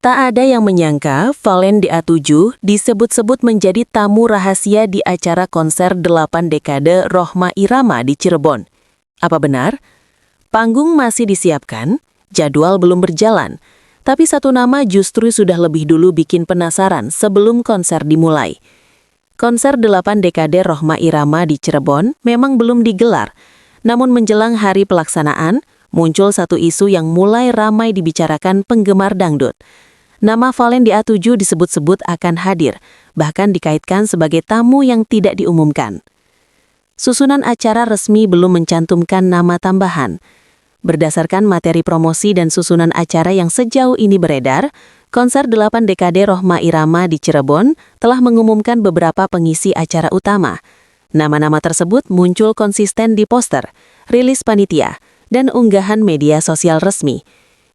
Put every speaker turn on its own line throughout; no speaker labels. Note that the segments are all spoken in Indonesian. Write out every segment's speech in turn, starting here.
Tak ada yang menyangka Valen DA7 disebut-sebut menjadi tamu rahasia di acara konser 8 dekade Rhoma Irama di Cirebon. Apa benar? Panggung masih disiapkan, jadwal belum berjalan, tapi satu nama justru sudah lebih dulu bikin penasaran sebelum konser dimulai. Konser 8 dekade Rhoma Irama di Cirebon memang belum digelar, namun menjelang hari pelaksanaan, muncul satu isu yang mulai ramai dibicarakan penggemar dangdut. Nama Valen DA7 disebut-sebut akan hadir, bahkan dikaitkan sebagai tamu yang tidak diumumkan. Susunan acara resmi belum mencantumkan nama tambahan. Berdasarkan materi promosi dan susunan acara yang sejauh ini beredar, konser 8 dekade Rhoma Irama di Cirebon telah mengumumkan beberapa pengisi acara utama. Nama-nama tersebut muncul konsisten di poster, rilis panitia, dan unggahan media sosial resmi.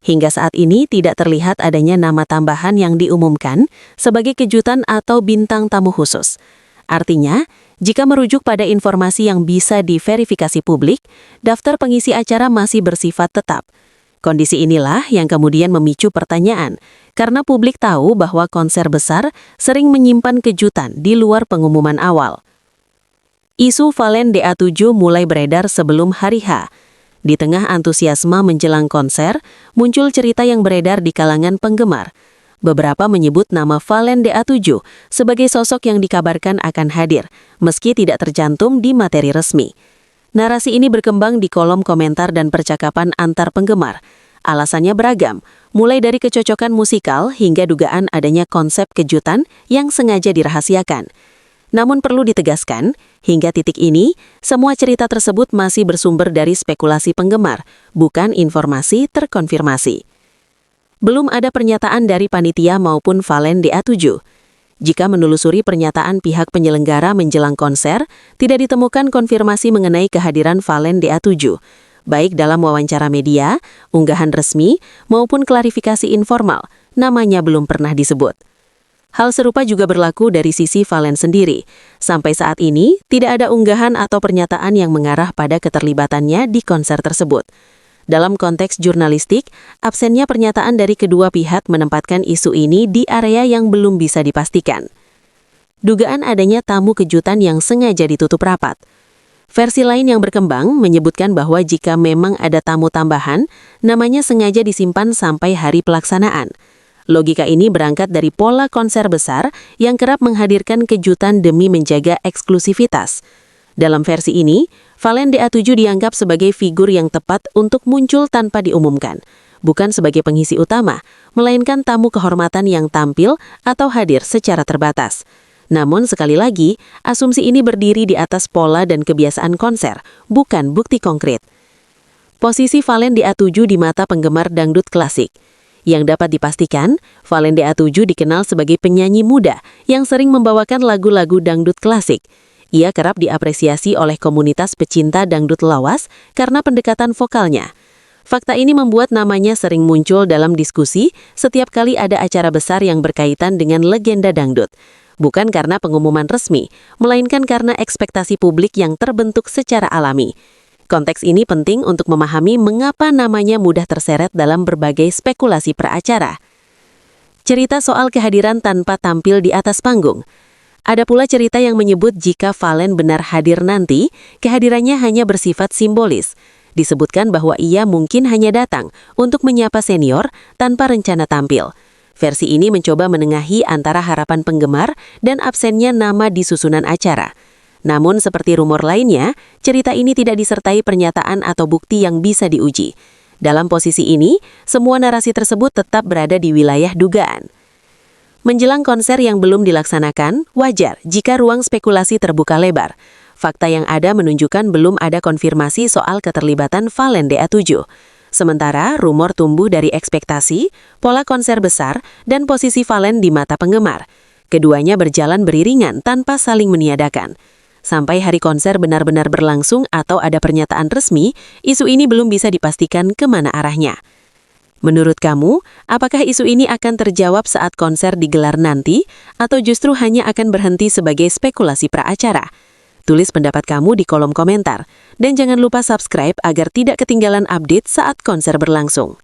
Hingga saat ini tidak terlihat adanya nama tambahan yang diumumkan sebagai kejutan atau bintang tamu khusus. Artinya, jika merujuk pada informasi yang bisa diverifikasi publik, daftar pengisi acara masih bersifat tetap. Kondisi inilah yang kemudian memicu pertanyaan, karena publik tahu bahwa konser besar sering menyimpan kejutan di luar pengumuman awal. Isu Valen DA7 mulai beredar sebelum hari H. Di tengah antusiasme menjelang konser, muncul cerita yang beredar di kalangan penggemar. Beberapa menyebut nama Valen DA7 sebagai sosok yang dikabarkan akan hadir, meski tidak tercantum di materi resmi. Narasi ini berkembang di kolom komentar dan percakapan antar penggemar. Alasannya beragam, mulai dari kecocokan musikal hingga dugaan adanya konsep kejutan yang sengaja dirahasiakan. Namun perlu ditegaskan, hingga titik ini, semua cerita tersebut masih bersumber dari spekulasi penggemar, bukan informasi terkonfirmasi. Belum ada pernyataan dari panitia maupun Valen DA7. Jika menelusuri pernyataan pihak penyelenggara menjelang konser, tidak ditemukan konfirmasi mengenai kehadiran Valen DA7, baik dalam wawancara media, unggahan resmi, maupun klarifikasi informal, namanya belum pernah disebut. Hal serupa juga berlaku dari sisi Valen sendiri. Sampai saat ini, tidak ada unggahan atau pernyataan yang mengarah pada keterlibatannya di konser tersebut. Dalam konteks jurnalistik, absennya pernyataan dari kedua pihak menempatkan isu ini di area yang belum bisa dipastikan. Dugaan adanya tamu kejutan yang sengaja ditutup rapat. Versi lain yang berkembang menyebutkan bahwa jika memang ada tamu tambahan, namanya sengaja disimpan sampai hari pelaksanaan. Logika ini berangkat dari pola konser besar yang kerap menghadirkan kejutan demi menjaga eksklusivitas. Dalam versi ini, Valen DA7 dianggap sebagai figur yang tepat untuk muncul tanpa diumumkan, bukan sebagai pengisi utama, melainkan tamu kehormatan yang tampil atau hadir secara terbatas. Namun sekali lagi, asumsi ini berdiri di atas pola dan kebiasaan konser, bukan bukti konkret. Posisi Valen DA7 di mata penggemar dangdut klasik. Yang dapat dipastikan, Valen DA7 dikenal sebagai penyanyi muda yang sering membawakan lagu-lagu dangdut klasik. Ia kerap diapresiasi oleh komunitas pecinta dangdut lawas karena pendekatan vokalnya. Fakta ini membuat namanya sering muncul dalam diskusi setiap kali ada acara besar yang berkaitan dengan legenda dangdut. Bukan karena pengumuman resmi, melainkan karena ekspektasi publik yang terbentuk secara alami. Konteks ini penting untuk memahami mengapa namanya mudah terseret dalam berbagai spekulasi peracara. Cerita soal kehadiran tanpa tampil di atas panggung. Ada pula cerita yang menyebut jika Valen benar hadir nanti, kehadirannya hanya bersifat simbolis. Disebutkan bahwa ia mungkin hanya datang untuk menyapa senior tanpa rencana tampil. Versi ini mencoba menengahi antara harapan penggemar dan absennya nama di susunan acara. Namun seperti rumor lainnya, cerita ini tidak disertai pernyataan atau bukti yang bisa diuji. Dalam posisi ini, semua narasi tersebut tetap berada di wilayah dugaan. Menjelang konser yang belum dilaksanakan, wajar jika ruang spekulasi terbuka lebar. Fakta yang ada menunjukkan belum ada konfirmasi soal keterlibatan Valen DA7. Sementara, rumor tumbuh dari ekspektasi, pola konser besar, dan posisi Valen di mata penggemar. Keduanya berjalan beriringan tanpa saling meniadakan. Sampai hari konser benar-benar berlangsung atau ada pernyataan resmi, isu ini belum bisa dipastikan kemana arahnya. Menurut kamu, apakah isu ini akan terjawab saat konser digelar nanti, atau justru hanya akan berhenti sebagai spekulasi praacara? Tulis pendapat kamu di kolom komentar, dan jangan lupa subscribe agar tidak ketinggalan update saat konser berlangsung.